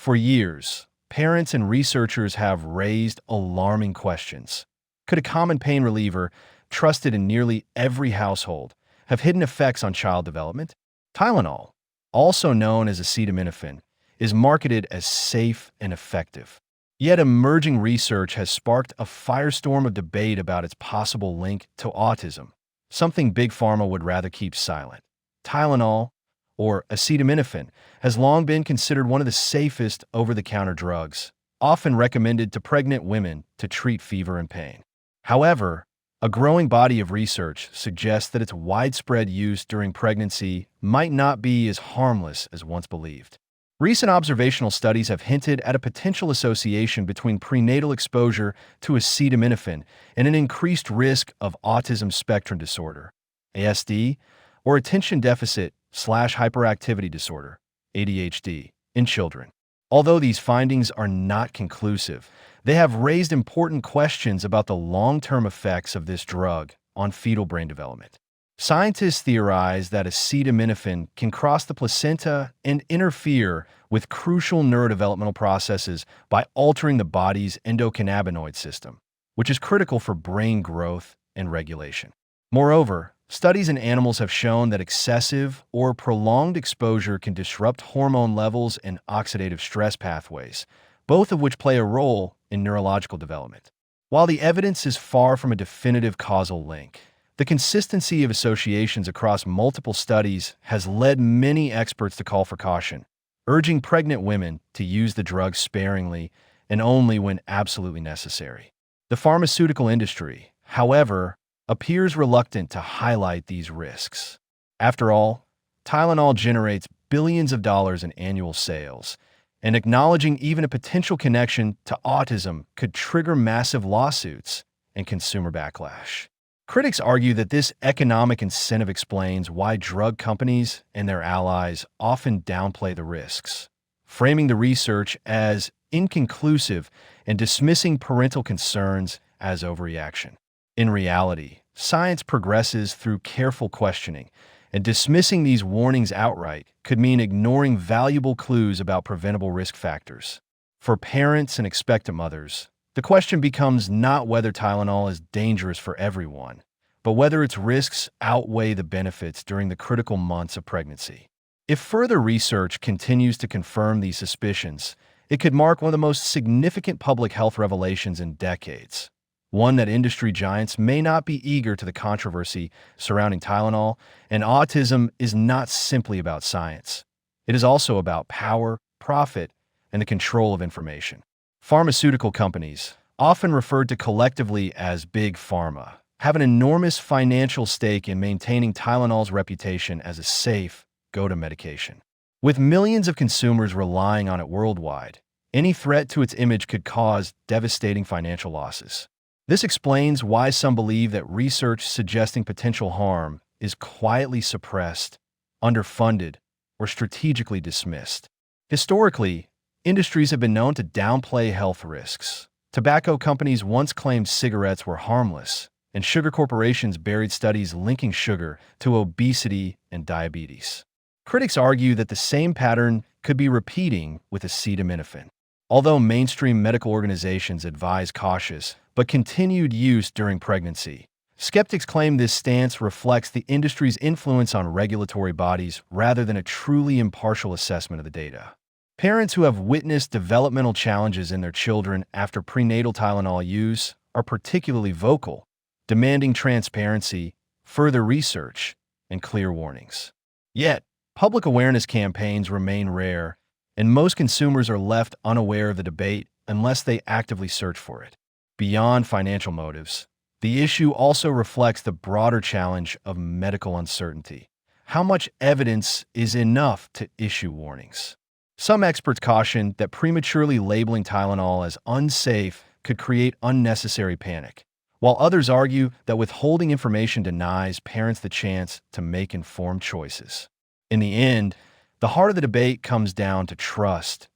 For years, parents and researchers have raised alarming questions. Could a common pain reliever, trusted in nearly every household, have hidden effects on child development? Tylenol, also known as acetaminophen, is marketed as safe and effective. Yet emerging research has sparked a firestorm of debate about its possible link to autism, something Big Pharma would rather keep silent. Tylenol, or acetaminophen, has long been considered one of the safest over-the-counter drugs, often recommended to pregnant women to treat fever and pain. However, a growing body of research suggests that its widespread use during pregnancy might not be as harmless as once believed. Recent observational studies have hinted at a potential association between prenatal exposure to acetaminophen and an increased risk of autism spectrum disorder, ASD, or attention deficit/hyperactivity disorder, ADHD, in children. Although these findings are not conclusive, they have raised important questions about the long-term effects of this drug on fetal brain development. Scientists theorize that acetaminophen can cross the placenta and interfere with crucial neurodevelopmental processes by altering the body's endocannabinoid system, which is critical for brain growth and regulation. Moreover, studies in animals have shown that excessive or prolonged exposure can disrupt hormone levels and oxidative stress pathways, both of which play a role in neurological development. While the evidence is far from a definitive causal link, the consistency of associations across multiple studies has led many experts to call for caution, urging pregnant women to use the drug sparingly and only when absolutely necessary. The pharmaceutical industry, however, appears reluctant to highlight these risks. After all, Tylenol generates billions of dollars in annual sales, and acknowledging even a potential connection to autism could trigger massive lawsuits and consumer backlash. Critics argue that this economic incentive explains why drug companies and their allies often downplay the risks, framing the research as inconclusive and dismissing parental concerns as overreaction. In reality, science progresses through careful questioning, and dismissing these warnings outright could mean ignoring valuable clues about preventable risk factors. For parents and expectant mothers, the question becomes not whether Tylenol is dangerous for everyone, but whether its risks outweigh the benefits during the critical months of pregnancy. If further research continues to confirm these suspicions, it could mark one of the most significant public health revelations in decades, one that industry giants may not be eager to. The controversy surrounding Tylenol and autism is not simply about science. It is also about power, profit, and the control of information. Pharmaceutical companies, often referred to collectively as Big Pharma, have an enormous financial stake in maintaining Tylenol's reputation as a safe, go-to medication. With millions of consumers relying on it worldwide, any threat to its image could cause devastating financial losses. This explains why some believe that research suggesting potential harm is quietly suppressed, underfunded, or strategically dismissed. Historically, industries have been known to downplay health risks. Tobacco companies once claimed cigarettes were harmless, and sugar corporations buried studies linking sugar to obesity and diabetes. Critics argue that the same pattern could be repeating with acetaminophen. Although mainstream medical organizations advise cautious but continued use during pregnancy, skeptics claim this stance reflects the industry's influence on regulatory bodies rather than a truly impartial assessment of the data. Parents who have witnessed developmental challenges in their children after prenatal Tylenol use are particularly vocal, demanding transparency, further research, and clear warnings. Yet, public awareness campaigns remain rare, and most consumers are left unaware of the debate unless they actively search for it. Beyond financial motives, the issue also reflects the broader challenge of medical uncertainty. How much evidence is enough to issue warnings? Some experts caution that prematurely labeling Tylenol as unsafe could create unnecessary panic, while others argue that withholding information denies parents the chance to make informed choices. In the end, the heart of the debate comes down to trust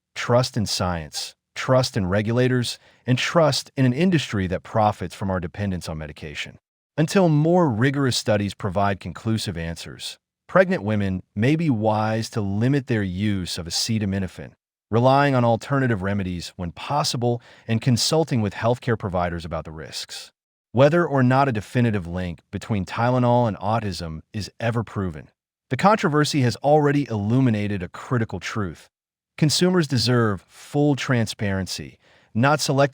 in science, trust in regulators, and trust in an industry that profits from our dependence on medication. Until more rigorous studies provide conclusive answers, pregnant women may be wise to limit their use of acetaminophen, relying on alternative remedies when possible, and consulting with healthcare providers about the risks. Whether or not a definitive link between Tylenol and autism is ever proven, the controversy has already illuminated a critical truth. Consumers deserve full transparency, not selective